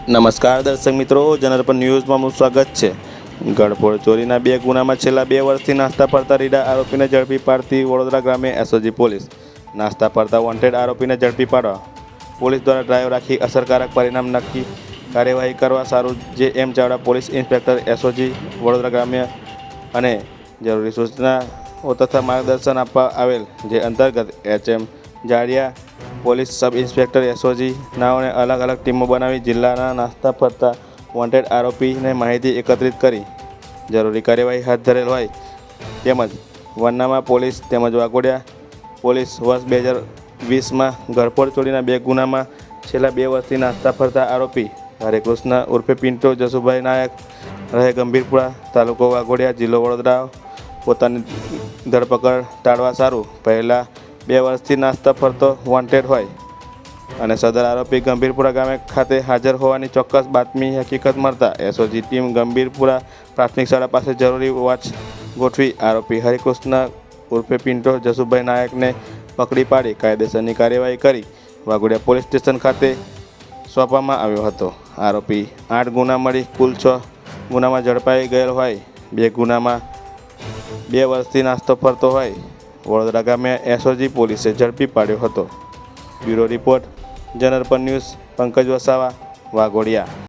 નમસ્કાર દર્શક મિત્રો, જનરપન ન્યૂઝમાં સ્વાગત છે। ગળફોડ ચોરીના 2 ગુનામાં છેલ્લા 2 વર્ષથી નાસ્તા ફરતા રીડા આરોપીને ઝડપી પાડતી વડોદરા ગ્રામ્ય એસઓજી પોલીસ। નાસ્તા ફરતા વોન્ટેડ આરોપીને ઝડપી પાડવા પોલીસ દ્વારા ડ્રાઈવ રાખી અસરકારક પરિણામ નક્કી કાર્યવાહી કરવા સારું J M Chavda police inspector SOG Vadodara ગ્રામ્ય અને જરૂરી સૂચનાઓ તથા માર્ગદર્શન આપવા આવેલ, જે અંતર્ગત HM Jadia police sub inspector SOG નાઓને અલગ અલગ ટીમો બનાવી જિલ્લાના નાસ્તા ફરતા વોન્ટેડ આરોપીને માહિતી એકત્રિત કરી જરૂરી કાર્યવાહી હાથ ધરેલ હોય તેમજ વડનામા પોલીસ તેમજ વાઘોડિયા પોલીસ વર્ષ 2020માં ગળફોડ ચોરીના 2 ગુનામાં છેલ્લા 2 વર્ષથી નાસ્તા ફરતા આરોપી હરેકૃષ્ણ ઉર્ફે પિન્ટો જસુભાઈ નાયક રહે ગંભીરપુરા તાલુકો વાઘોડિયા જિલ્લો વડોદરા પોતાની ધરપકડ ટાળવા સારું પહેલા 2 વર્ષથી નાસ્તા ફરતો વોન્ટેડ હોય અને સદર આરોપી ગંભીરપુરા ગામે ખાતે હાજર હોવાની ચોક્કસ બાતમી હકીકત મળતા એસઓજી ટીમ ગંભીરપુરા પ્રાથમિક શાળા પાસે જરૂરી વોચ ગોઠવી આરોપી હરિકૃષ્ણ ઉર્ફે પિન્ટો જસુભાઈ નાયકને પકડી પાડી કાયદેસરની કાર્યવાહી કરી વાઘોડિયા પોલીસ સ્ટેશન ખાતે સોંપવામાં આવ્યો હતો। આરોપી 8 ગુના મળી કુલ 6 ગુનામાં ઝડપાઈ ગયેલ હોય। 2 ગુનામાં 2 વર્ષથી નાસ્તો ફરતો હોય વડોદરા ગામે એસઓજી પોલીસે ઝડપી પાડ્યો હતો। બ્યુરો રિપોર્ટ, જનરપન ન્યૂઝ, પંકજ વસાવા, વાઘોડિયા।